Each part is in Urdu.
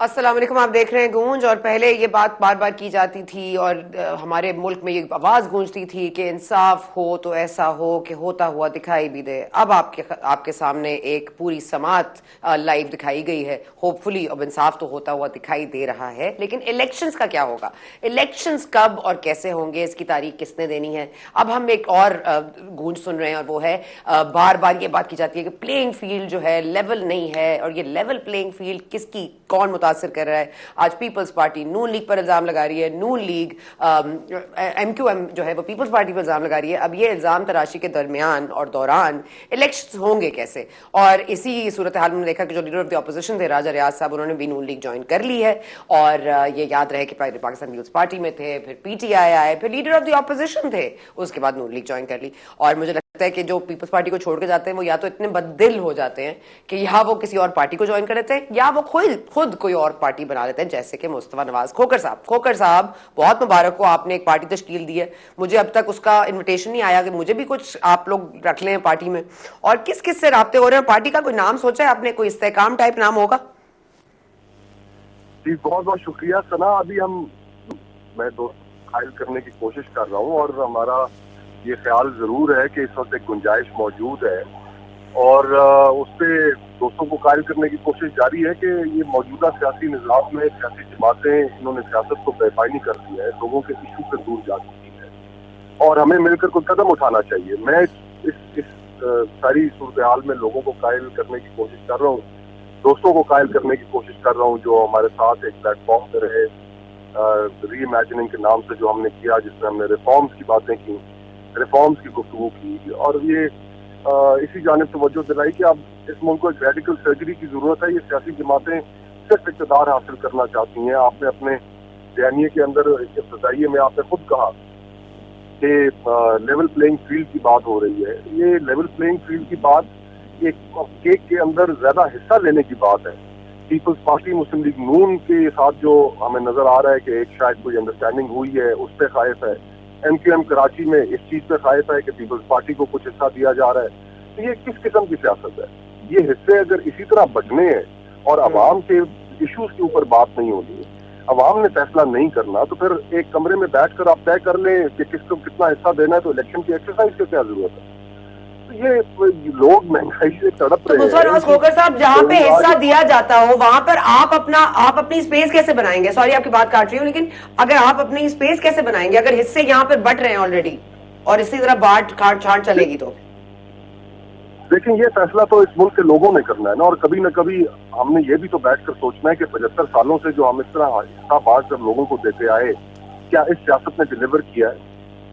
السلام علیکم، آپ دیکھ رہے ہیں گونج. اور پہلے یہ بات بار بار کی جاتی تھی اور ہمارے ملک میں یہ آواز گونجتی تھی کہ انصاف ہو تو ایسا ہو کہ ہوتا ہوا دکھائی بھی دے. اب آپ کے سامنے ایک پوری سماعت لائیو دکھائی گئی ہے. ہوپ فلی اب انصاف تو ہوتا ہوا دکھائی دے رہا ہے، لیکن الیکشنز کا کیا ہوگا؟ الیکشنز کب اور کیسے ہوں گے، اس کی تاریخ کس نے دینی ہے؟ اب ہم ایک اور گونج سن رہے ہیں، اور وہ ہے بار بار یہ بات کی جاتی ہے کہ پلینگ فیلڈ جو ہے لیول نہیں ہے. اور یہ لیول پلینگ فیلڈ کس کی کون متاثر کر رہا ہے؟ آج پیپلز پارٹی نون لیگ پر الزام لگا رہی ہے، نون لیگ ایم کیو ایم جو ہے وہ پیپلز پارٹی پر الزام لگا رہی ہے. اب یہ الزام تراشی کے درمیان اور دوران الیکشن ہوں گے کیسے؟ اور اسی صورتحال میں دیکھا کہ جو لیڈر آف دی اپوزیشن تھے راجہ ریاض صاحب، انہوں نے بھی نون لیگ جوائن کر لی ہے. اور یہ یاد رہے کہ پہلے پاکستان پیپلز پارٹی میں تھے، پھر پی ٹی آئی آئے، پھر لیڈر آف دی اپوزیشن تھے، اس کے بعد نون لیگ جوائن کر لی. اور مجھے لگتا ہے کہ جو پیپلز پارٹی کو چھوڑ کے جاتے ہیں وہ یا تو اتنے بددل ہو جاتے ہیں کہ یا وہ کسی اور پارٹی کو جوائن کر لیتے ہیں، یا وہ خود کوئی اور پارٹی بنا لیتے ہیں، جیسے کہ مصطفیٰ نواز کھوکھر صاحب. بہت مبارک ہو، آپ نے ایک پارٹی تشکیل دی ہے. مجھے اب تک اس کا انویٹیشن نہیں آیا کہ مجھے بھی کچھ آپ لوگ رکھ لیں پارٹی میں. اور کس کس سے رابطے ہو رہے ہیں؟ پارٹی کا کوئی نام سوچا ہے آپ نے؟ کوئی استحکام ٹائپ نام ہوگا؟ جی بہت بہت شکریہ ثنا. ابھی میں دوست قائل کرنے کی کوشش کر رہا ہوں، اور ہمارا یہ خیال ضرور ہے کہ اس وقت ایک گنجائش موجود ہے، اور اس پہ دوستوں کو قائل کرنے کی کوشش جاری ہے کہ یہ موجودہ سیاسی نظام میں سیاسی جماعتیں انہوں نے سیاست کو بے پائنی کر دیا ہے، لوگوں کے ایشو سے دور جا چکی ہے، اور ہمیں مل کر کوئی قدم اٹھانا چاہیے. میں اس ساری صورتحال میں لوگوں کو قائل کرنے کی کوشش کر رہا ہوں، دوستوں کو قائل کرنے کی کوشش کر رہا ہوں جو ہمارے ساتھ ایک پلیٹ فارم پہ رہے ری امیجننگ کے نام سے جو ہم نے کیا، جس میں ہم نے ریفارمز کی باتیں کی، ریفارمز کی گفتگو کی، اور یہ اسی جانب توجہ دلائی کہ اب اس ملک کو ایک ریڈیکل سرجری کی ضرورت ہے. یہ سیاسی جماعتیں صرف اقتدار حاصل کرنا چاہتی ہیں. آپ نے اپنے بیانیے کے اندر ابتدائیے میں آپ نے خود کہا کہ لیول پلینگ فیلڈ کی بات ہو رہی ہے. یہ لیول پلینگ فیلڈ کی بات ایک کیک کے اندر زیادہ حصہ لینے کی بات ہے. پیپلز پارٹی مسلم لیگ نون کے ساتھ جو ہمیں نظر آ رہا ہے کہ ایک شاید کوئی انڈرسٹینڈنگ ہوئی ہے، اس پہ خائف ہے. ایم کیو ایم کراچی میں اس چیز پہ خائف ہے کہ پیپلز پارٹی کو کچھ حصہ دیا جا رہا ہے. تو یہ کس قسم کی سیاست ہے؟ یہ حصے اگر اسی طرح بٹنے ہیں اور عوام کے ایشوز کے اوپر بات نہیں ہونی، عوام نے فیصلہ نہیں کرنا، تو پھر ایک کمرے میں بیٹھ کر آپ طے کر لیں کہ کس کو کتنا حصہ دینا ہے، تو الیکشن کی ایکسرسائز کی کیا ضرورت ہے؟ یہ لوگ مہنگائی سے تڑپ رہے ہیں. کھوکھر صاحب، جہاں پہ حصہ دیا جاتا ہو وہاں پر آپ اپنی اسپیس کیسے بنائیں گے؟ سوری آپ کی بات کاٹ رہی ہوں، لیکن اگر آپ اپنی اسپیس کیسے بنائیں گے اگر حصے یہاں پہ بٹ رہے ہیں آلریڈی، اور اسی طرح بانٹ کاٹ چھانٹ چلے گی تو؟ لیکن یہ فیصلہ تو اس ملک کے لوگوں نے کرنا ہے نا، اور کبھی نہ کبھی ہم نے یہ بھی تو بیٹھ کر سوچنا ہے کہ 75 سالوں سے جو ہم اس طرح حصہ بانٹ کر لوگوں کو دیتے آئے، کیا اس سیاست نے ڈیلیور کیا ہے؟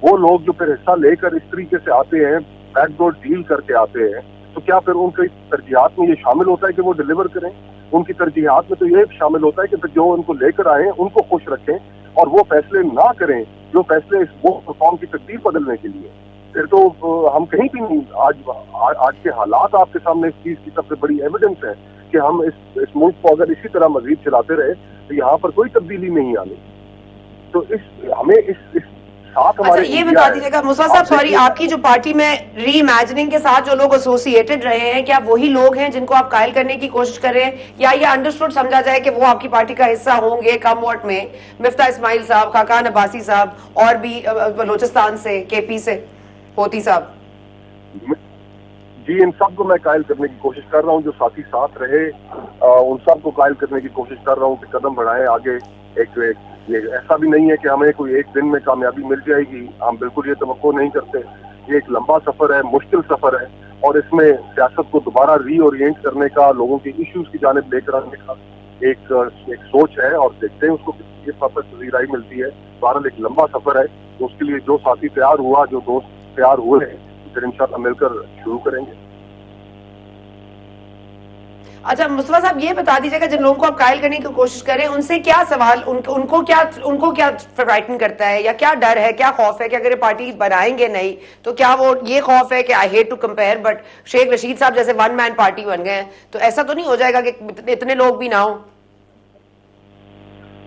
وہ لوگ جو پھر حصہ لے کر اس طریقے سے آتے ہیں، بیک ڈور ڈیل کر کے آتے ہیں، تو کیا پھر ان کی ترجیحات میں یہ شامل ہوتا ہے کہ وہ ڈیلیور کریں؟ ان کی ترجیحات میں تو یہ شامل ہوتا ہے کہ پھر جو ان کو لے کر آئیں ان کو خوش رکھیں، اور وہ فیصلے نہ کریں جو فیصلے اس وہ قوم کی تقدیر بدلنے کے لیے. پھر تو ہم کہیں بھی نہیں. آج کے حالات آپ کے سامنے اس چیز کی سب سے بڑی ایویڈنس ہے کہ ہم اس ملک کو اگر اسی طرح مزید چلاتے رہے تو یہاں پر کوئی تبدیلی نہیں آنی. تو ہمیں اس ساتھ ہمارے یہ بتا دیجیے گا مصطفیٰ صاحب، سوری، آپ کی جو پارٹی میں ری امیجننگ کے ساتھ جو لوگ ایسوسیٹڈ رہے ہیں، کیا وہی لوگ ہیں جن کو آپ قائل کرنے کی کوشش کر رہے ہیں، یا یہ انڈرسٹوڈ سمجھا جائے کہ وہ آپ کی پارٹی کا حصہ ہوں گے کم ووٹ میں؟ مفتاح اسماعیل صاحب، خاقان عباسی صاحب، اور بھی بلوچستان سے، کے پی سے ہوتی صاحب. جی ان سب کو میں قائل کرنے کی کوشش کر رہا ہوں، جو ساتھی ساتھ رہے ان سب کو قائل کرنے کی کوشش کر رہا ہوں کہ قدم بڑھائیں آگے. یہ ایسا بھی نہیں ہے کہ ہمیں کوئی ایک دن میں کامیابی مل جائے گی، ہم بالکل یہ توقع نہیں کرتے. یہ ایک لمبا سفر ہے، مشکل سفر ہے، اور اس میں سیاست کو دوبارہ ری اورینٹ کرنے کا، لوگوں کے ایشوز کی جانب لے کر آنے کا ایک سوچ ہے، اور دیکھتے ہیں اس کو کس حد تک پذیرائی ملتی ہے. بہرحال ایک لمبا سفر ہے، تو اس کے لیے جو ساتھی تیار ہوا، جو دوست تیار ہوئے ہیں، پھر انشاءاللہ مل کر شروع کریں گے. اچھا مصطفیٰ صاحب، یہ بتا دیجیے گا جن لوگوں کو آپ قائل کرنے کی کوشش کریں ان سے کیا سوال، ان کو کیا فرائٹن کرتا ہے، یا کیا ڈر ہے، کیا خوف ہے کہ اگر یہ پارٹی بنائیں گے نہیں تو کیا وہ یہ خوف ہے کہ I hate to compare but Sheikh Rashid صاحب جیسے ون مین پارٹی بن گئے ہیں، تو ایسا تو نہیں ہو جائے گا کہ اتنے لوگ بھی نہ ہوں؟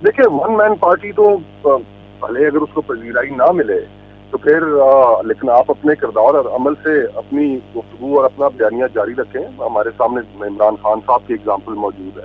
دیکھیں ون مین پارٹی تو بھلے اگر اس کو پذیرائی نہ ملے تو پھر لیکن آپ اپنے کردار اور عمل سے اپنی گفتگو اور اپنا بیانیہ جاری رکھیں. ہمارے سامنے عمران خان صاحب کی اگزامپل موجود ہے.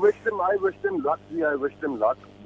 wish them luck.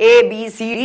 ABCD,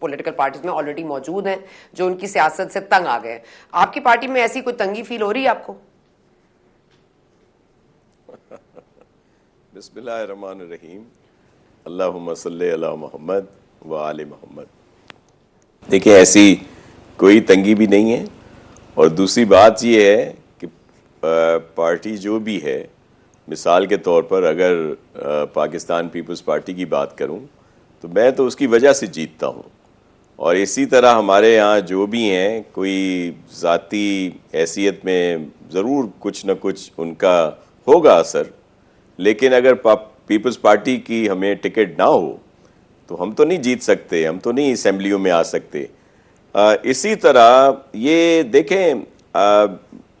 political parties میں آلریڈی موجود ہیں جو ان کی سیاست سے تنگ آ گئے. آپ کی پارٹی میں ایسی کوئی تنگی فیل ہو رہی ہے آپ کو؟ بسم اللہ الرحمن الرحیم. اللہم صلی علی محمد و آل محمد. دیکھیں ایسی کوئی تنگی بھی نہیں ہے, اور دوسری بات یہ ہے کہ پارٹی جو بھی ہے, مثال کے طور پر اگر پاکستان پیپلز پارٹی کی بات کروں تو میں تو اس کی وجہ سے جیتتا ہوں, اور اسی طرح ہمارے یہاں جو بھی ہیں کوئی ذاتی حیثیت میں ضرور کچھ نہ کچھ ان کا ہوگا اثر, لیکن اگر پیپلز پارٹی کی ہمیں ٹکٹ نہ ہو تو ہم تو نہیں جیت سکتے, ہم تو نہیں اسمبلیوں میں آ سکتے. اسی طرح یہ دیکھیں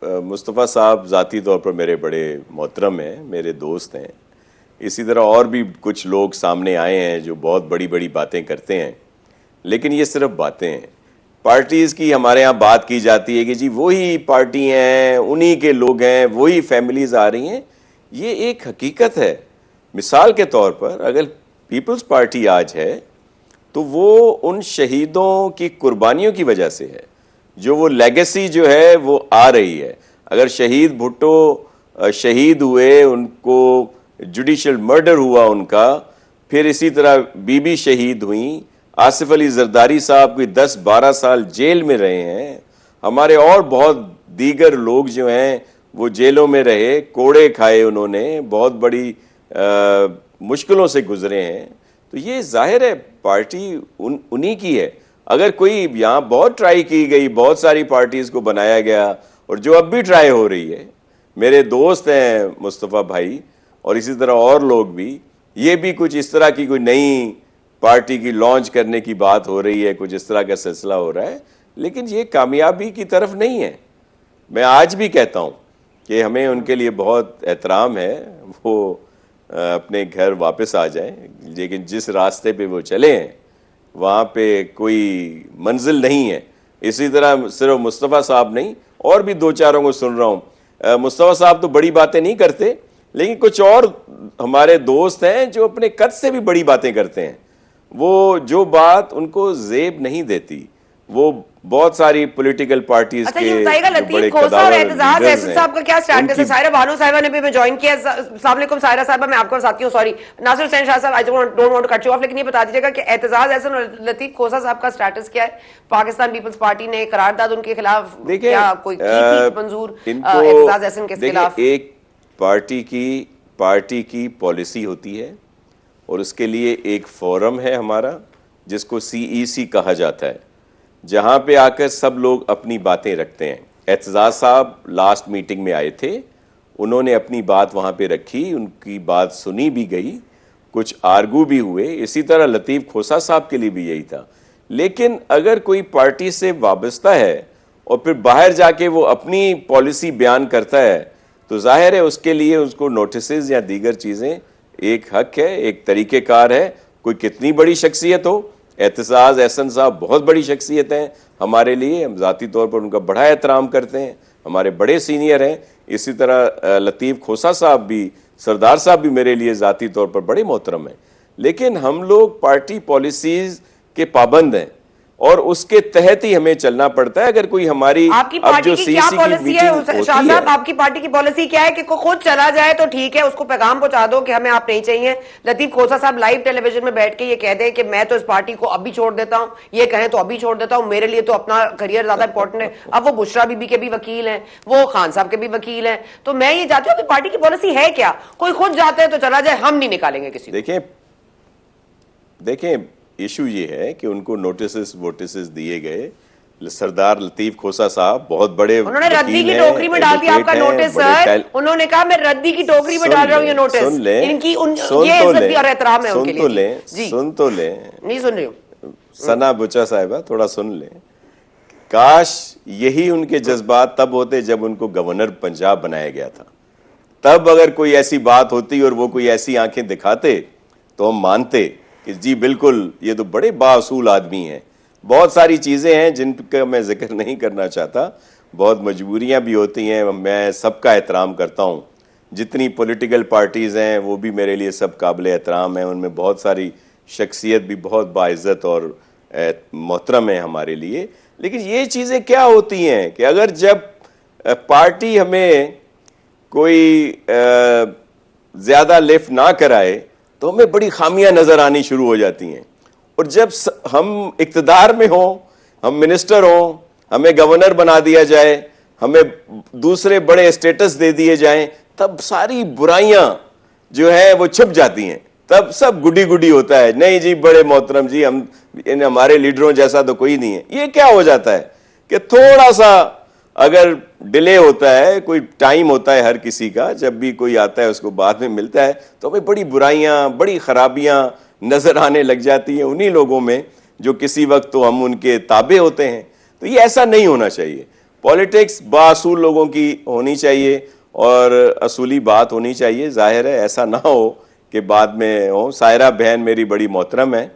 مصطفیٰ صاحب ذاتی طور پر میرے بڑے محترم ہیں, میرے دوست ہیں. اسی طرح اور بھی کچھ لوگ سامنے آئے ہیں جو بہت بڑی بڑی باتیں کرتے ہیں, لیکن یہ صرف باتیں ہیں. پارٹیز کی ہمارے ہاں بات کی جاتی ہے کہ جی وہی پارٹی ہیں, انہی کے لوگ ہیں, وہی فیملیز آ رہی ہیں. یہ ایک حقیقت ہے. مثال کے طور پر اگر پیپلز پارٹی آج ہے تو وہ ان شہیدوں کی قربانیوں کی وجہ سے ہے, جو وہ لیگیسی جو ہے وہ آ رہی ہے. اگر شہید بھٹو شہید ہوئے, ان کو جوڈیشل مرڈر ہوا ان کا, پھر اسی طرح بی بی شہید ہوئیں, آصف علی زرداری صاحب کوئی 10-12 سال جیل میں رہے ہیں, ہمارے اور بہت دیگر لوگ جو ہیں وہ جیلوں میں رہے, کوڑے کھائے انہوں نے, بہت بڑی مشکلوں سے گزرے ہیں. تو یہ ظاہر ہے پارٹی انہی کی ہے. اگر کوئی یہاں بہت ٹرائی کی گئی, بہت ساری پارٹیز کو بنایا گیا, اور جو اب بھی ٹرائی ہو رہی ہے, میرے دوست ہیں مصطفیٰ بھائی اور اسی طرح اور لوگ بھی, یہ بھی کچھ اس طرح کی کوئی نئی پارٹی کی لانچ کرنے کی بات ہو رہی ہے, کچھ اس طرح کا سلسلہ ہو رہا ہے, لیکن یہ کامیابی کی طرف نہیں ہے. میں آج بھی کہتا ہوں کہ ہمیں ان کے لیے بہت احترام ہے, وہ اپنے گھر واپس آ جائیں, لیکن جس راستے پہ وہ چلے ہیں وہاں پہ کوئی منزل نہیں ہے. اسی طرح صرف مصطفیٰ صاحب نہیں, اور بھی 2-4 کو سن رہا ہوں. مصطفیٰ صاحب تو بڑی باتیں نہیں کرتے, لیکن کچھ اور ہمارے دوست ہیں جو اپنے قد سے بھی بڑی باتیں کرتے ہیں. وہ جو بات ان کو زیب نہیں دیتی, وہ بہت ساری پولیٹیکل پارٹیز کے لطیف کھوسا اور اعتزاز احسن صاحب کا کیا اسٹیٹس ہے؟ سائرہ بانو صاحبہ نے بھی میں جوائن کیا. السلام علیکم سائرہ صاحبہ, میں آپ کو بتاتی ہوں, سوری ناصر حسین شاہ صاحب, I don't want to cut you off, لیکن یہ بتا دیجیے گا کہ اعتزاز احسن اور لطیف کھوسا صاحب کا اسٹیٹس کیا ہے؟ پاکستان پیپلز پارٹی نے قرارداد ان کے خلاف کیا کوئی کی تھی منظور اعتزاز احسن کے خلاف؟ ایک پارٹی کی پالیسی ہوتی ہے, اور اس کے لیے ایک فورم ہے ہمارا جس کو CEC کہا جاتا ہے, جہاں پہ آ کر سب لوگ اپنی باتیں رکھتے ہیں. اعتزاز صاحب لاسٹ میٹنگ میں آئے تھے, انہوں نے اپنی بات وہاں پہ رکھی, ان کی بات سنی بھی گئی, کچھ آرگو بھی ہوئے. اسی طرح لطیف کھوسا صاحب کے لیے بھی یہی تھا. لیکن اگر کوئی پارٹی سے وابستہ ہے اور پھر باہر جا کے وہ اپنی پالیسی بیان کرتا ہے تو ظاہر ہے اس کے لیے اس کو نوٹسز یا دیگر چیزیں ایک حق ہے, ایک طریقہ کار ہے. کوئی کتنی بڑی شخصیت ہو, اعتزاز احسن صاحب بہت بڑی شخصیت ہیں ہمارے لیے, ہم ذاتی طور پر ان کا بڑا احترام کرتے ہیں, ہمارے بڑے سینئر ہیں. اسی طرح لطیف کھوسا صاحب بھی, سردار صاحب بھی میرے لیے ذاتی طور پر بڑے محترم ہیں. لیکن ہم لوگ پارٹی پالیسیز کے پابند ہیں, اور اس کے تحت ہی ہمیں چلنا پڑتا ہے. اگر کوئی ہماری آپ کی پارٹی کی کیا پالیسی ہے شاہ صاحب؟ آپ کی پارٹی کی پالیسی کیا ہے کہ خود چلا جائے تو ٹھیک ہے, اس کو پیغام پہنچا دو کہ ہمیں آپ نہیں چاہیے. لطیف کھوسا صاحب لائیو ٹیلی ویژن میں بیٹھ کے یہ کہہ دیں کہ میں تو اس پارٹی کو ابھی چھوڑ دیتا ہوں, یہ کہیں تو ابھی چھوڑ دیتا ہوں, میرے لیے تو اپنا کریئر زیادہ امپورٹنٹ ہے. اب وہ بشرا بی بی کے بھی وکیل ہیں, وہ خان صاحب کے بھی وکیل ہیں. تو میں یہ چاہتی ہوں کہ پارٹی کی پالیسی ہے کیا؟ کوئی خود جاتا ہے تو چلا جائے, ہم نہیں نکالیں گے کسی کو. دیکھیں ایشو یہ ہے کہ ان کو نوٹسز دیے گئے. سردار لطیف کھوسا صاحب بہت بڑے, انہوں نے ردی کی ٹوکری میں ڈال دیا آپ کا نوٹس سر. انہوں نے کہا میں ردی کی ٹوکری میں ڈال رہا ہوں یہ نوٹس. ان کی یہ عزت بھی اور احترام ہے ان کے لیے. سن تو لیں, نہیں سن رہی ہوں. ثنا بچا صاحبہ تھوڑا سن لیں. کاش یہی ان کے جذبات تب ہوتے جب ان کو گورنر پنجاب بنایا گیا تھا. تب اگر کوئی ایسی بات ہوتی اور وہ کوئی ایسی آنکھیں دکھاتے تو ہم مانتے کہ جی بالکل یہ تو بڑے بااصول آدمی ہیں. بہت ساری چیزیں ہیں جن کا میں ذکر نہیں کرنا چاہتا, بہت مجبوریاں بھی ہوتی ہیں, میں سب کا احترام کرتا ہوں. جتنی پولیٹیکل پارٹیز ہیں وہ بھی میرے لیے سب قابل احترام ہیں, ان میں بہت ساری شخصیت بھی بہت باعزت اور محترم ہیں ہمارے لیے. لیکن یہ چیزیں کیا ہوتی ہیں کہ اگر جب پارٹی ہمیں کوئی زیادہ لفٹ نہ کرائے تو ہمیں بڑی خامیاں نظر آنی شروع ہو جاتی ہیں, اور جب ہم اقتدار میں ہوں, ہم منسٹر ہوں, ہمیں گورنر بنا دیا جائے, ہمیں دوسرے بڑے اسٹیٹس دے دیے جائیں, تب ساری برائیاں جو ہیں وہ چھپ جاتی ہیں, تب سب گڈی گڈی ہوتا ہے, نہیں جی بڑے محترم جی ہم ہمارے لیڈروں جیسا تو کوئی نہیں ہے. یہ کیا ہو جاتا ہے کہ تھوڑا سا اگر ڈیلے ہوتا ہے, کوئی ٹائم ہوتا ہے ہر کسی کا, جب بھی کوئی آتا ہے اس کو بعد میں ملتا ہے, تو ہمیں بڑی برائیاں بڑی خرابیاں نظر آنے لگ جاتی ہیں انہی لوگوں میں جو کسی وقت تو ہم ان کے تابع ہوتے ہیں. تو یہ ایسا نہیں ہونا چاہیے. پولیٹکس بااصول لوگوں کی ہونی چاہیے اور اصولی بات ہونی چاہیے. ظاہر ہے ایسا نہ ہو کہ بعد میں ہو. سائرہ بہن میری بڑی محترم ہے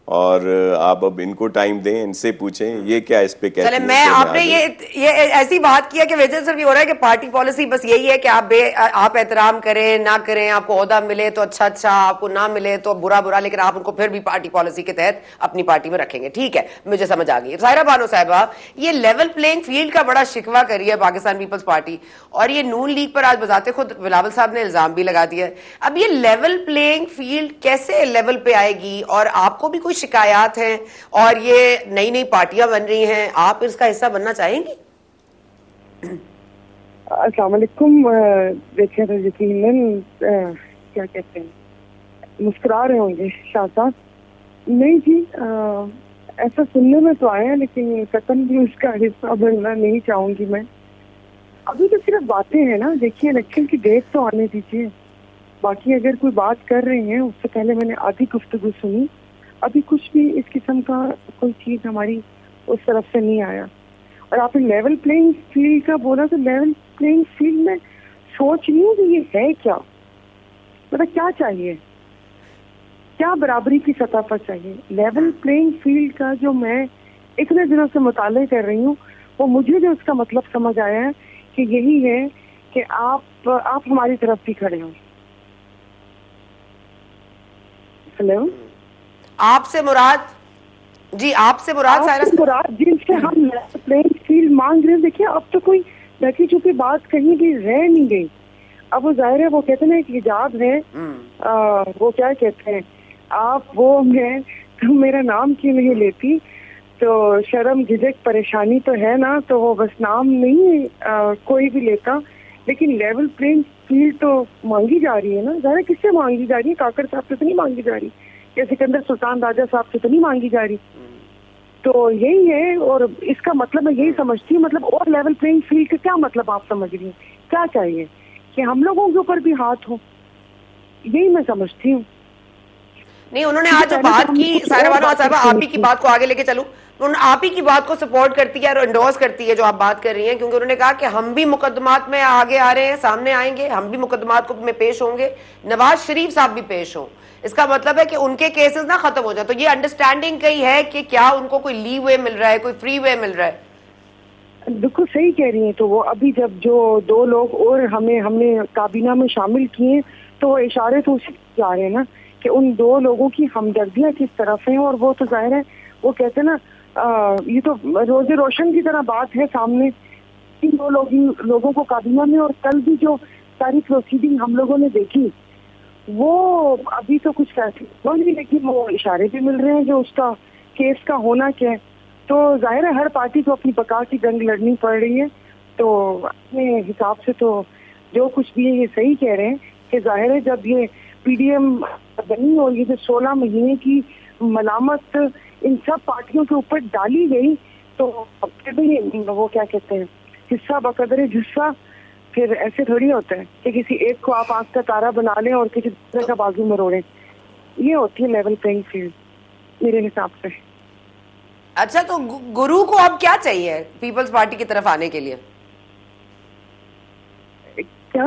اور آپ اب ان کو ٹائم دیں, ان سے پوچھیں یہ کیا اس پہ کہتی ہیں. میں آپ نے یہ ایسی بات کیا کہ ویجن صرف یہ ہو رہا ہے کہ پارٹی پالیسی بس یہی ہے کہ آپ احترام کریں نہ کریں, آپ کو عہدہ ملے تو اچھا, آپ کو نہ ملے تو برا, لیکن آپ ان کو پھر بھی پارٹی پالیسی کے تحت اپنی پارٹی میں رکھیں گے. ٹھیک ہے, مجھے سمجھ آ گئی. سائرہ بانو صاحبہ, یہ لیول پلینگ فیلڈ کا بڑا شکوہ کری ہے پاکستان پیپلز پارٹی, اور یہ نون لیگ پر آج بذات خود بلاول صاحب نے الزام بھی لگا دیا ہے. اب یہ لیول پلینگ فیلڈ کیسے لیول پہ آئے گی؟ اور آپ کو بھی کوئی شکایات ہیں اور یہ نئی نئی پارٹیاں بن رہی ہیں, آپ اس کا حصہ بننا چاہیں گی؟ السلام علیکم. دیکھیں تو یقیناً کیا کہتے ہیں, مسکرا رہے ہوں گے شاہ صاحب. نہیں جی, ایسا سننے میں تو آیا ہے لیکن قطعاً بھی اس کا حصہ بننا نہیں چاہوں گی میں. ابھی تو صرف باتیں ہیں نا, دیکھیے الیکشن کی ڈیٹ تو آنے دیجیے. باقی اگر کوئی بات کر رہے ہیں, اس سے پہلے میں نے آدھی گفتگو سنی, ابھی کچھ بھی اس قسم کا کوئی چیز ہماری اس طرف سے نہیں آیا. اور آپ نے لیول پلینگ فیلڈ کا بولا, تو لیول پلینگ فیلڈ میں سوچ نہیں ہوں کہ یہ ہے کیا, مطلب کیا چاہیے, کیا برابری کی سطح پر چاہیے. لیول پلینگ فیلڈ کا جو میں اتنے دنوں سے مطالعہ کر رہی ہوں, وہ مجھے جو اس کا مطلب سمجھ آیا ہے کہ یہی ہے کہ آپ ہماری طرف بھی کھڑے ہوں. ہیلو, آپ سے مراد جی, آپ سے مراد سائرہ مراد جن سے ہم لیول پلینگ فیلڈ مانگ رہے ہیں. دیکھیے اب تو کوئی ڈھکی چھپی بات کہیں بھی رہ نہیں گئی. اب وہ ظاہر ہے, وہ کہتے ہیں کہ حجاب ہے, وہ کیا کہتے ہیں آپ, وہ میں تم میرا نام کیوں نہیں لیتی, تو شرم جھجک پریشانی تو ہے نا, تو وہ بس نام نہیں کوئی بھی لیتا. لیکن لیول پلینگ فیلڈ تو مانگی جا رہی ہے نا. ظاہر کس سے مانگی جا رہی ہے؟ کاکڑ صاحب سے تو نہیں مانگی جا رہی, یا سکندر سلطان راجہ صاحب سے تو نہیں مانگی جا رہی. تو یہی ہے, اور اس کا مطلب میں یہی سمجھتی ہوں. مطلب اور لیول پلینگ فیلڈ کا کیا مطلب آپ سمجھ رہی ہیں؟ کیا چاہیے کہ ہم لوگوں کے اوپر بھی ہاتھ ہو, یہی میں سمجھتی ہوں. نہیں, انہوں نے آج جو بات کی سائرہ بانو صاحبہ, آپ ہی کی بات کو آگے لے کے چلوں, آپ ہی کی بات کو سپورٹ کرتی ہے اور انڈورس کرتی ہے جو آپ بات کر رہی ہیں, کیونکہ انہوں نے کہا کہ ہم بھی مقدمات میں آگے آ رہے ہیں, سامنے آئیں گے, ہم بھی مقدمات میں پیش ہوں گے, نواز شریف صاحب بھی پیش ہوں. اس کا مطلب ہے کہ ان کے کیسز نہ ختم ہو جائے. تو یہ انڈرسٹینڈنگ کئی ہے کہ کیا ان کو کوئی لی وے مل رہا ہے, کوئی فری وے مل رہا ہے؟ بالکل صحیح کہہ رہی ہیں. تو وہ ابھی جب جو 2 لوگ اور ہم نے کابینہ میں شامل کیے, تو وہ اشارے تو اسی جا رہے ہیں نا کہ ان 2 لوگوں کی ہمدردیاں کس طرف ہیں. اور وہ تو ظاہر ہے, وہ کہتے ہیں نا, یہ تو روز روشن کی طرح بات ہے سامنے. 2 لوگوں کو کابینہ میں, اور کل بھی جو ساری پروسیڈنگ ہم لوگوں نے دیکھی, وہ ابھی تو کچھ فیصلہ نہیں, لیکن وہ اشارے بھی مل رہے ہیں جو اس کا کیس کا ہونا کیا ہے. تو ظاہر ہے ہر پارٹی کو اپنی بقا کی جنگ لڑنی پڑ رہی ہے. تو اپنے حساب سے تو جو کچھ بھی ہے یہ صحیح کہہ رہے ہیں کہ ظاہر ہے جب یہ پی ڈی ایم بنی اور یہ جو 16 مہینے کی ملامت ان سب پارٹیوں کے اوپر ڈالی گئی, تو پھر بھی وہ کیا کہتے ہیں, حصہ بقدر جصہ. پھر ایسے تھوڑی ہوتا ہے کہ کسی ایک کو آپ آنکھ کا تارا بنا لیں اور کسی دوسرے کا بازو مروڑیں. یہ ہوتی ہے لیول پلینگ فیلڈ میرے حساب سے. اچھا, تو گرو کو اب کیا چاہیے پیپلز پارٹی کی طرف آنے کے لیے؟ کیا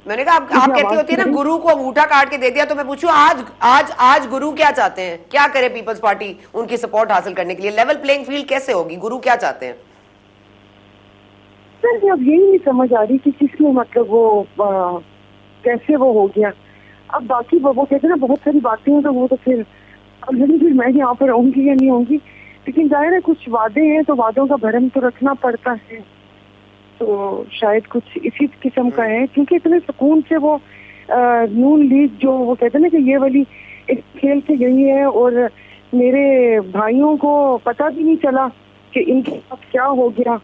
میں نے کہا آپ کہتی ہوتی ہے نا گرو کو انگوٹھا کاٹ کے دے دیا, تو میں پوچھوں آج گرو کیا چاہتے ہیں, کیا کرے پیپلز پارٹی ان کی سپورٹ حاصل کرنے کے لیے؟ لیول پلینگ فیلڈ کیسے ہوگی؟ گرو کیا چاہتے ہیں؟ نہیں اب یہی نہیں سمجھ آ رہی کہ کس نے مطلب وہ کیسے وہ ہو گیا. اب باقی وہ کہتے ہیں نا بہت ساری باتیں ہیں تو وہ تو پھر میں یہاں پر رہوں گی یا نہیں ہوں گی, لیکن ظاہر ہے کچھ وعدے ہیں تو وعدوں کا بھرم تو رکھنا پڑتا ہے. تو شاید کچھ اسی قسم کا ہے کیونکہ اتنے سکون سے وہ نون لیگ جو وہ کہتے ہیں نا کہ یہ والی ایک کھیل سے گئی ہے اور میرے بھائیوں کو پتہ بھی نہیں چلا کہ ان کے ساتھ کیا ہو گیا.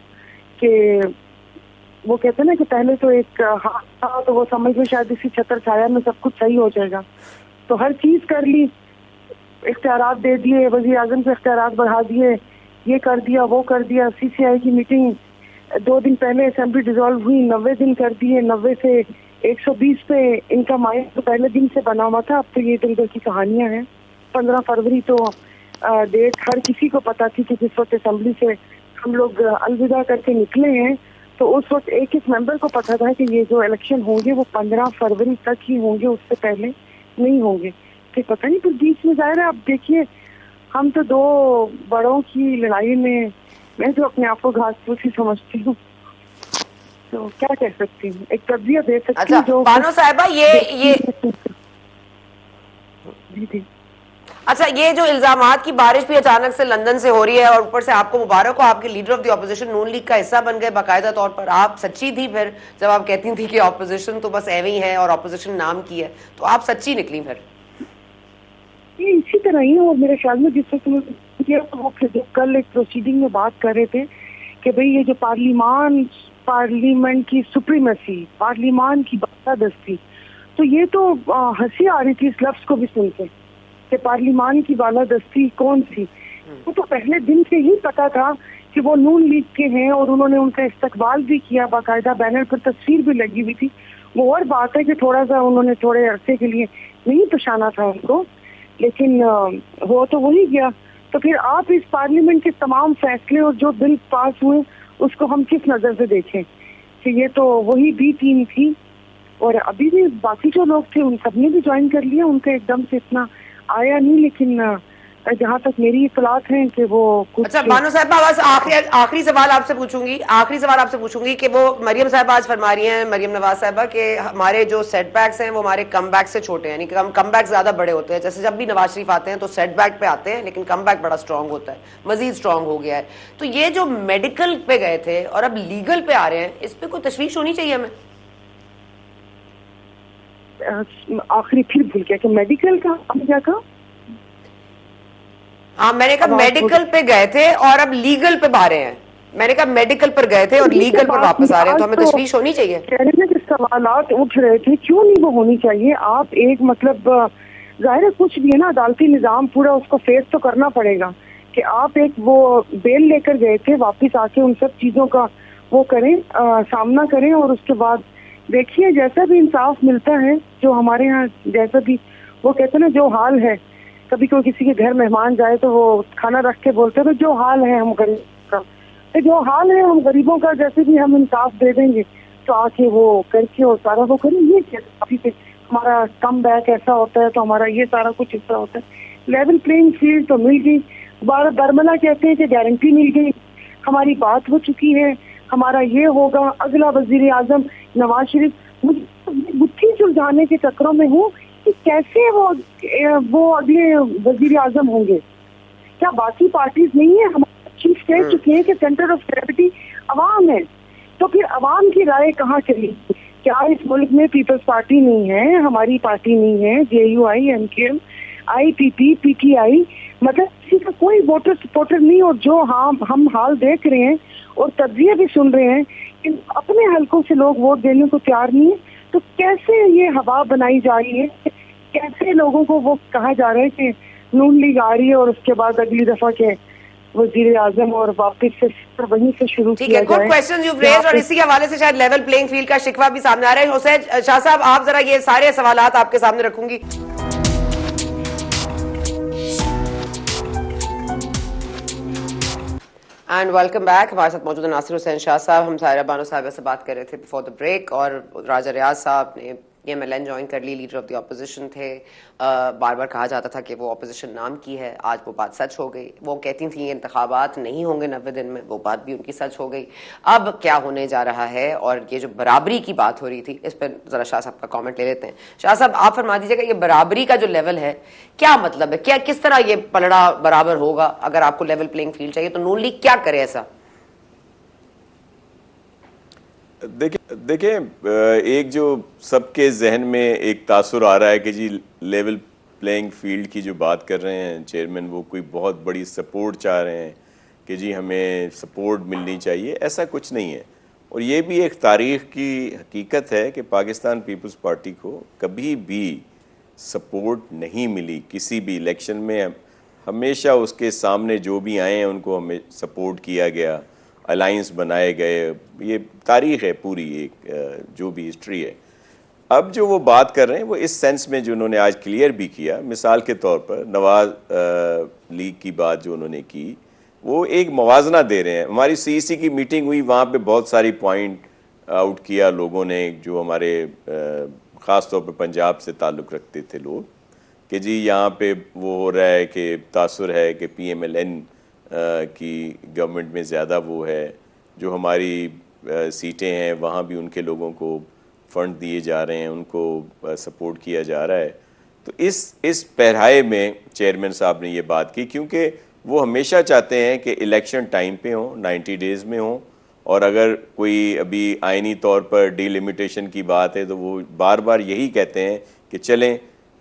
کہ وہ کہتے ہیں نا کہ پہلے تو ایک ہاتھ تھا تو وہ سمجھ میں شاید اسی چھتر چھایا میں سب کچھ صحیح ہو جائے گا, تو ہر چیز کر لی, اختیارات دے دیے, وزیر اعظم سے اختیارات بڑھا دیے, یہ کر دیا وہ کر دیا. سی سی آئی کی میٹنگ 2 دن پہلے اسمبلی ڈیزالو ہوئی, 90 دن کر دیے, 90 سے 120 پہ ان کا مائن تو پہلے دن سے بنا ہوا تھا. اب تو یہ ادھر ادھر کی کہانیاں ہیں. 15 فروری تو ڈیٹ ہر کسی کو پتا تھی کہ جس وقت اسمبلی سے ہم لوگ الوداع کر کے نکلے ہیں تو اس وقت ایک ممبر کو پتا تھا کہ یہ جو الیکشن ہوں گے وہ 15 فروری تک ہی ہوں گے, اس سے پہلے نہیں ہوں گے. کہ پتہ نہیں پھر بیچ میں ظاہر ہے. اب دیکھیے ہم تو 2 بڑوں کی لڑائی میں تو اپنے آپ کو گھاس پھوس ہی سمجھتی ہوں, تو کیا کہہ سکتی ہوں, ایک تجزیہ دے سکتی ہوں. جو بانو صاحبہ یہ جی اچھا, یہ جو الزامات کی بارش بھی اچانک سے لندن سے ہو رہی ہے اور اوپر سے آپ کو مبارک ہو, آپ کے leader of the opposition Noon league کا حصہ بن گئے باقاعدہ طور پر. آپ سچی تھی پھر جب آپ کہتی تھی کہ اپوزیشن تو بس ایویں ہی ہے اور اپوزیشن نام کی ہے, تو آپ سچی نکلی پھر. یہ اسی طرح ہی. اور میرے خیال میں جس وقت وہ کل ایک پروسیڈنگ میں بات کر رہے تھے کہ بھئی یہ جو پارلیمنٹ کی سپریمیسی, پارلیمان کی بالادستی, تو یہ تو ہنسی آ رہی تھی اس لفظ کو بھی سن کے کہ پارلیمان کی بالادستی کون سی. وہ تو پہلے دن سے ہی پتا تھا کہ وہ نون لیگ کے ہیں اور انہوں نے ان کا استقبال بھی کیا, باقاعدہ بینر پر تصویر بھی لگی ہوئی تھی. وہ اور بات ہے کہ تھوڑا سا انہوں نے تھوڑے عرصے کے لیے نہیں پہچانا تھا ان کو, لیکن وہ تو وہی گیا. تو پھر آپ اس پارلیمنٹ کے تمام فیصلے اور جو بل پاس ہوئے اس کو ہم کس نظر سے دیکھیں کہ یہ تو وہی بی ٹیم تھی. اور ابھی بھی باقی جو لوگ تھے ان سب نے بھی جوائن کر لیا, ان کا ایک دم سے اتنا آیا نہیں, لیکن جہاں تک میری اطلاعات ہیں کہ وہ کچھ. اچھا بانو صاحبہ, بس آخری سوال آپ سے پوچھوں گی کہ وہ مریم صاحبہ آج فرما رہی ہیں, مریم نواز صاحبہ, کہ ہمارے جو سیٹ بیکس ہیں وہ ہمارے کم بیک سے چھوٹے ہیں, یعنی کہ کم بیک زیادہ بڑے ہوتے ہیں. جیسے جب بھی نواز شریف آتے ہیں تو سیٹ بیک پہ آتے ہیں لیکن کم بیک بڑا اسٹرانگ ہوتا ہے, مزید اسٹرانگ ہو گیا ہے. تو یہ جو میڈیکل پہ گئے تھے اور اب لیگل پہ آ رہے ہیں, اس پہ کوئی تشویش ہونی چاہیے ہمیں؟ آخری پھر بھول گیا کہ میڈیکل کا کیا کہا. ہاں میں نے کہا میڈیکل پہ گئے تھے اور اب لیگل پہ آ رہے ہیں. میں نے کہا میڈیکل پر گئے تھے اور لیگل پر واپس آ رہے ہیں, تو ہمیں تشویش ہونی چاہیے. سوالات اٹھ رہے تھے, کیوں نہیں وہ ہونی چاہیے. آپ ایک مطلب ظاہر ہے کچھ بھی ہے نا, عدالتی نظام پورا اس کو فیس تو کرنا پڑے گا کہ آپ ایک وہ بیل لے کر گئے تھے, واپس آ کے ان سب چیزوں کا وہ کریں, سامنا کریں, اور اس کے بعد دیکھیے جیسا بھی انصاف ملتا ہے. جو ہمارے ہاں جیسا بھی وہ کہتے ہیں نا جو حال ہے, کبھی کوئی کسی کے گھر مہمان جائے تو وہ کھانا رکھ کے بولتے ہیں جو حال ہے ہم غریب کا, جو حال ہے ہم غریبوں کا, جیسے بھی ہم انصاف دے دیں گے تو آ کے وہ کر کے اور سارا وہ کریں. یہ کیا ہمارا کم بیک ایسا ہوتا ہے تو ہمارا یہ سارا کچھ ایسا ہوتا ہے. لیول پلینگ فیلڈ تو مل گئی. برملا کہتے ہیں کہ گارنٹی مل گئی, ہماری بات ہو چکی ہے, ہمارا یہ ہوگا. اگلا وزیر اعظم نواز شریف, گتھی سلجھانے کے چکروں میں ہوں کہ کیسے وہ اگلے وزیر اعظم ہوں گے. کیا باقی پارٹیز نہیں ہیں؟ ہمارے چیف کہہ چکے ہیں کہ سینٹر آف گریوٹی عوام ہے, تو پھر عوام کی رائے کہاں چلی؟ کیا اس ملک میں پیپلز پارٹی نہیں ہے, ہماری پارٹی نہیں ہے, J U I, M Q M, I P P, P T I, مطلب کسی کا کوئی ووٹر سپورٹر نہیں. اور جو ہم حال دیکھ رہے ہیں اور تجزیے بھی سن رہے ہیں کہ اپنے حلقوں سے لوگ ووٹ دینے کو تیار نہیں ہے, تو کیسے یہ ہوا بنائی جا رہی ہے, کیسے لوگوں کو وہ کہا جا رہا ہے کہ نون لیگ آ رہی ہے اور اس کے بعد اگلی دفعہ کے وزیر اعظم اور واپس سے وہیں سے شروع کیا جائے. گڈ کوسچن یو ریزڈ, اور اسی حوالے سے شاید لیول پلینگ فیلڈ کا شکوہ بھی سامنے آ رہا ہے. حسین شاہ صاحب, آپ ذرا یہ سارے سوالات آپ کے سامنے رکھوں گی. And welcome back. ہمارے ساتھ موجود ہیں ناصر حسین شاہ صاحب. ہم سائرہ بانو صاحبہ سے بات کر رہے تھے بفور دا بریک, اور راجہ ریاض صاحب نے PMLN جوائن کر لی, لیڈر آف دی اپوزیشن تھے, بار بار کہا جاتا تھا کہ وہ اپوزیشن نام کی ہے, آج وہ بات سچ ہو گئی. وہ کہتی تھیں یہ انتخابات نہیں ہوں گے 90 دن میں, وہ بات بھی ان کی سچ ہو گئی. اب کیا ہونے جا رہا ہے, اور یہ جو برابری کی بات ہو رہی تھی اس پہ ذرا شاہ صاحب کا کامنٹ لے لیتے ہیں. شاہ صاحب آپ فرما دیجیے گا, یہ برابری کا جو لیول ہے کیا مطلب ہے, کیا کس طرح یہ پلڑا برابر ہوگا؟ اگر آپ کو لیول پلینگ فیلڈ چاہیے تو نون لیگ کیا کرے ایسا؟ دیکھیں ایک جو سب کے ذہن میں ایک تاثر آ رہا ہے کہ جی لیول پلینگ فیلڈ کی جو بات کر رہے ہیں چیئرمین, وہ کوئی بہت بڑی سپورٹ چاہ رہے ہیں کہ جی ہمیں سپورٹ ملنی چاہیے. ایسا کچھ نہیں ہے, اور یہ بھی ایک تاریخ کی حقیقت ہے کہ پاکستان پیپلز پارٹی کو کبھی بھی سپورٹ نہیں ملی کسی بھی الیکشن میں. ہمیشہ اس کے سامنے جو بھی آئے ہیں ان کو ہمیں سپورٹ کیا گیا, الائنس بنائے گئے. یہ تاریخ ہے پوری, ایک جو بھی ہسٹری ہے. اب جو وہ بات کر رہے ہیں وہ اس سینس میں جو انہوں نے آج کلیئر بھی کیا, مثال کے طور پر نواز لیگ کی بات جو انہوں نے کی, وہ ایک موازنہ دے رہے ہیں. ہماری CEC کی میٹنگ ہوئی, وہاں پہ بہت ساری پوائنٹ آؤٹ کیا لوگوں نے, جو ہمارے خاص طور پہ پنجاب سے تعلق رکھتے تھے لوگ, کہ جی یہاں پہ وہ ہو رہا ہے کہ تاثر ہے کہ PMLN کی گورنمنٹ میں زیادہ وہ ہے, جو ہماری سیٹیں ہیں وہاں بھی ان کے لوگوں کو فنڈ دیے جا رہے ہیں, ان کو سپورٹ کیا جا رہا ہے. تو اس پہرائے میں چیئرمین صاحب نے یہ بات کی, کیونکہ وہ ہمیشہ چاہتے ہیں کہ الیکشن ٹائم پہ ہوں, 90 ڈیز میں ہوں, اور اگر کوئی ابھی آئینی طور پر ڈی لمیٹیشن کی بات ہے تو وہ بار بار یہی کہتے ہیں کہ چلیں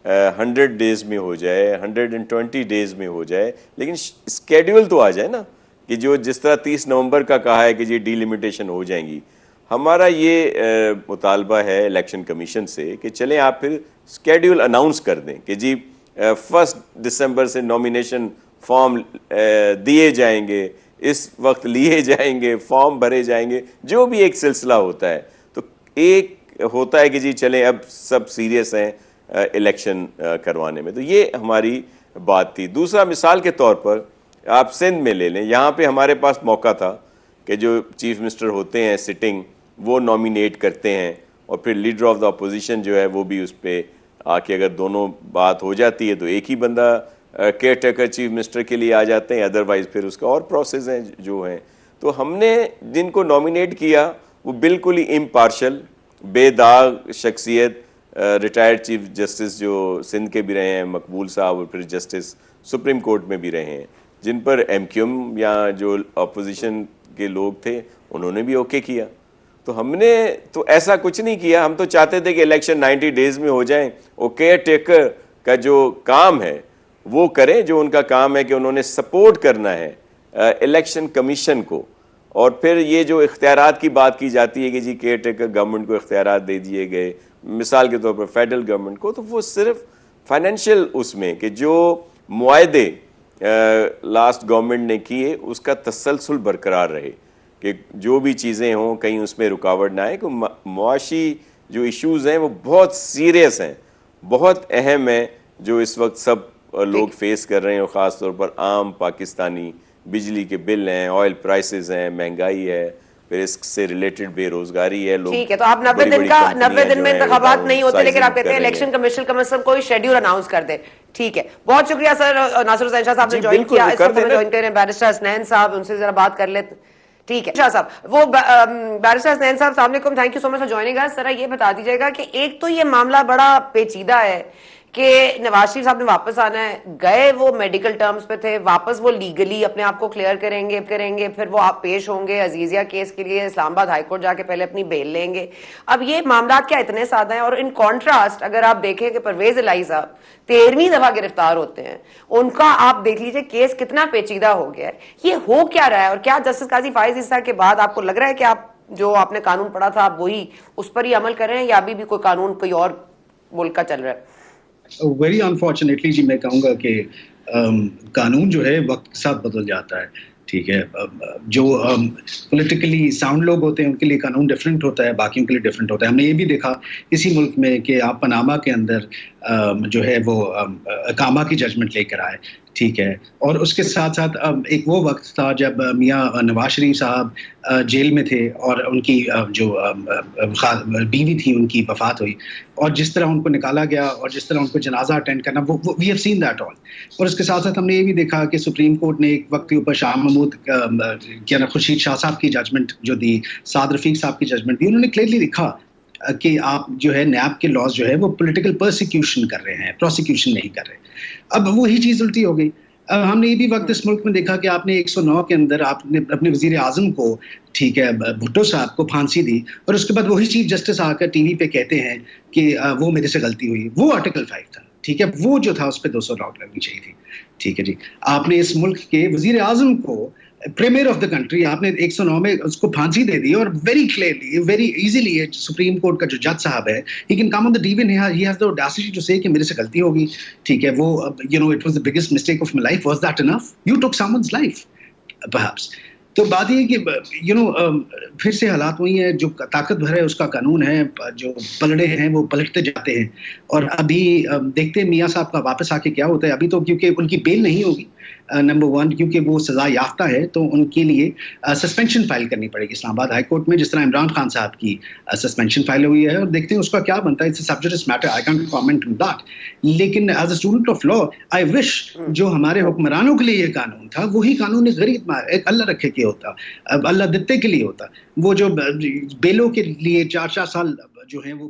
100 ڈیز میں ہو جائے, 120 ڈیز میں ہو جائے, لیکن اسکیڈول تو آ جائے نا, کہ جو جس طرح 30 نومبر کا کہا ہے کہ جی ڈی لمیٹیشن ہو جائیں گی. ہمارا یہ مطالبہ ہے الیکشن کمیشن سے کہ چلیں آپ پھر اسکیڈول اناؤنس کر دیں کہ جی 1 دسمبر سے نومینیشن فارم دیے جائیں گے, اس وقت لیے جائیں گے, فارم بھرے جائیں گے, جو بھی ایک سلسلہ ہوتا ہے. تو ایک ہوتا ہے کہ جی چلیں اب سب سیریس ہیں الیکشن کروانے میں. تو یہ ہماری بات تھی. دوسرا مثال کے طور پر آپ سندھ میں لے لیں, یہاں پہ ہمارے پاس موقع تھا کہ جو چیف منسٹر ہوتے ہیں سٹنگ, وہ نومینیٹ کرتے ہیں, اور پھر لیڈر آف دا اپوزیشن جو ہے وہ بھی اس پہ آ کے اگر دونوں بات ہو جاتی ہے تو ایک ہی بندہ کیئر ٹیکر چیف منسٹر کے لیے آ جاتے ہیں, ادروائز پھر اس کا اور پروسیس ہیں جو ہیں. تو ہم نے جن کو نومینیٹ کیا وہ بالکل ہی امپارشل, بے داغ شخصیت, ریٹائرڈ چیف جسٹس جو سندھ کے بھی رہے ہیں مقبول صاحب, اور پھر جسٹس سپریم کورٹ میں بھی رہے ہیں, جن پر MQM یا جو اپوزیشن کے لوگ تھے انہوں نے بھی اوکے کیا. تو ہم نے تو ایسا کچھ نہیں کیا. ہم تو چاہتے تھے کہ الیکشن 90 ڈیز میں ہو جائیں, اور کیئر ٹیکر کا جو کام ہے وہ کریں, جو ان کا کام ہے کہ انہوں نے سپورٹ کرنا ہے الیکشن کمیشن کو. اور پھر یہ جو اختیارات کی بات کی جاتی ہے کہ جی کیئر ٹیکر گورنمنٹ کو اختیارات دے دیے گئے, مثال کے طور پر فیڈرل گورنمنٹ کو, تو وہ صرف فائنینشیل اس میں کہ جو معاہدے لاسٹ گورنمنٹ نے کیے اس کا تسلسل برقرار رہے, کہ جو بھی چیزیں ہوں کہیں اس میں رکاوٹ نہ آئے. کہ معاشی جو ایشوز ہیں وہ بہت سیریس ہیں, بہت اہم ہیں, جو اس وقت سب لوگ فیس کر رہے ہیں, اور خاص طور پر عام پاکستانی. بجلی کے بل ہیں, آئل پرائسز ہیں, مہنگائی ہے, پھر اس سے ریلیٹڈ بے روزگاری ہے. ٹھیک ہے, تو آپ 90 دن میں انتخابات نہیں ہوتے, لیکن آپ کہتے ہیں الیکشن کمیشن کم از کم کوئی شیڈیول اناؤنس کر دے. ٹھیک ہے, بہت شکریہ سر. ناصر حسین شاہ صاحب نے جوائن کیا, اس وقت ہمیں جوائن کر رہے ہیں بیرسٹر حسنین صاحب, ان سے ذرا بات کر لیتے. ٹھیک ہے شاہ صاحب, وہ بیرسٹر حسنین صاحب السلام علیکم, thank you so much for joining us. ذرا یہ بتا دیجیے گا کہ ایک تو یہ معاملہ بڑا پیچیدہ ہے کہ نواز شریف صاحب نے واپس آنا ہے, گئے وہ میڈیکل ٹرمز پہ تھے, واپس وہ لیگلی اپنے آپ کو کلیئر کریں گے, پھر وہ آپ پیش ہوں گے عزیزیہ کیس کے لیے اسلام آباد ہائی کورٹ جا کے پہلے اپنی بیل لیں گے. اب یہ معاملات کیا اتنے سادہ ہیں؟ اور ان کانٹراسٹ اگر آپ دیکھیں کہ پرویز الہی صاحب 13ویں دفعہ گرفتار ہوتے ہیں, ان کا آپ دیکھ لیجئے کیس کتنا پیچیدہ ہو گیا ہے. یہ ہو کیا رہا ہے, اور کیا جسٹس قاضی فائز عیسیٰ کے بعد آپ کو لگ رہا ہے کہ آپ جو آپ نے قانون پڑھا تھا آپ وہی اس پر ہی عمل کر رہے ہیں, یا ابھی بھی کوئی قانون کوئی اور ملک کا چل رہا ہے؟ ویری انفارچونیٹلی جی میں کہوں گا کہ قانون جو ہے وقت کے ساتھ بدل جاتا ہے. ٹھیک ہے, جو پولیٹیکلی ساؤنڈ لوگ ہوتے ہیں ان کے لیے قانون ڈفرینٹ ہوتا ہے, باقیوں کے لیے ڈفرینٹ ہوتا ہے. ہم نے یہ بھی دیکھا اسی ملک میں کہ آپ پاناما کے اندر جو ہے وہ اقامہ کی ججمنٹ لے کر آئے، ٹھیک ہے. اور اس کے ساتھ ساتھ ایک وہ وقت تھا جب میاں نواز شریف صاحب جیل میں تھے اور ان کی جو بیوی تھی ان کی وفات ہوئی، اور جس طرح ان کو نکالا گیا اور جس طرح ان کو جنازہ اٹینڈ کرنا، we have seen that all. اور اس کے ساتھ ساتھ ہم نے یہ بھی دیکھا کہ سپریم کورٹ نے ایک وقت کے اوپر شاہ محمود کیا خورشید شاہ صاحب کی ججمنٹ جو دی، سعد رفیق صاحب کی ججمنٹ دی، انہوں نے کلیئرلی لکھا کہ آپ جو ہے نیب کے لاز جو ہے وہ پولیٹیکل پرسیکیوشن کر رہے ہیں، پروسیکیوشن نہیں کر رہے. اب وہی چیز الٹی ہو گئی. ہم نے یہ بھی وقت اس ملک میں دیکھا کہ آپ نے 109 کے اندر آپ نے اپنے وزیر اعظم کو، ٹھیک ہے، بھٹو صاحب کو پھانسی دی، اور اس کے بعد وہی چیف جسٹس آ کر ٹی وی پہ کہتے ہیں کہ وہ میرے سے غلطی ہوئی. وہ آرٹیکل 5 تھا، ٹھیک ہے، وہ جو تھا اس پہ 200 لاٹ لگنی چاہیے تھی. ٹھیک ہے جی، آپ نے اس ملک کے وزیر اعظم کو، پریمیئر آف دا کنٹری، آپ نے 109 میں اس کو پھانسی دے دی. اور very clearly, very easily supreme court کا جو جج صاحب ہے، he can come on the Dune, he has the audacity to say کہ میرے سے غلطی ہوگی. ٹھیک ہے، وہ you know it was the biggest mistake of my life. Was that enough? You took some one's life perhaps. تو بات یہ کہ یو نو پھر سے حالات وہی ہیں، جو طاقتور ہے اس کا قانون ہے، جو پلڑے ہیں وہ پلٹتے جاتے ہیں. اور ابھی دیکھتے ہیں میاں صاحب کا واپس آ کے کیا ہوتا ہے. ابھی تو کیونکہ ان کی بیل نہیں ہوگی، نمبر 1 کیونکہ وہ سزا یافتہ ہے، تو ان کے لیے سسپینشن فائل کرنی پڑے گی اسلام آباد ہائی کورٹ میں، جس طرح عمران خان صاحب کی سسپینشن فائل ہوئی ہے. اور دیکھتے ہیں اس کا کیا بنتا ہے. It's a subjects matter, I can't comment on that. لیکن as a student of law I wish جو ہمارے حکمرانوں کے لیے یہ قانون تھا وہی قانون ایک غریب ایک اللہ رکھے کے ہوتا، اللہ دتے کے لیے ہوتا. وہ جو بیلوں کے لیے 4 سال جو ہیں وہ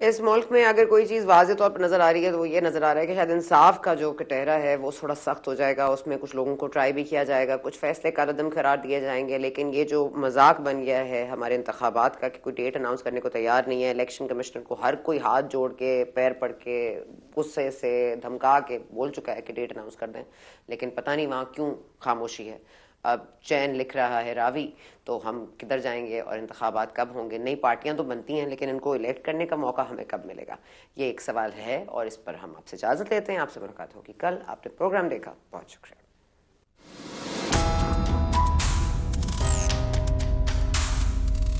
اس ملک میں اگر کوئی چیز واضح طور پر نظر آ رہی ہے تو وہ یہ نظر آ رہا ہے کہ شاید انصاف کا جو کٹہرا ہے وہ تھوڑا سخت ہو جائے گا. اس میں کچھ لوگوں کو ٹرائی بھی کیا جائے گا، کچھ فیصلے کالعدم قرار دیے جائیں گے. لیکن یہ جو مذاق بن گیا ہے ہمارے انتخابات کا کہ کوئی ڈیٹ اناؤنس کرنے کو تیار نہیں ہے، الیکشن کمشنر کو ہر کوئی ہاتھ جوڑ کے پیر پڑ کے غصے سے دھمکا کے بول چکا ہے کہ ڈیٹ اناؤنس کر دیں، لیکن پتہ نہیں وہاں کیوں خاموشی ہے. اب چین لکھ رہا ہے راوی، تو ہم کدھر جائیں گے اور انتخابات کب ہوں گے؟ نئی پارٹیاں تو بنتی ہیں لیکن ان کو الیکٹ کرنے کا موقع ہمیں کب ملے گا؟ یہ ایک سوال ہے اور اس پر ہم آپ سے اجازت لیتے ہیں. آپ سے ملاقات ہوگی کل. آپ نے پروگرام دیکھا، بہت شکریہ.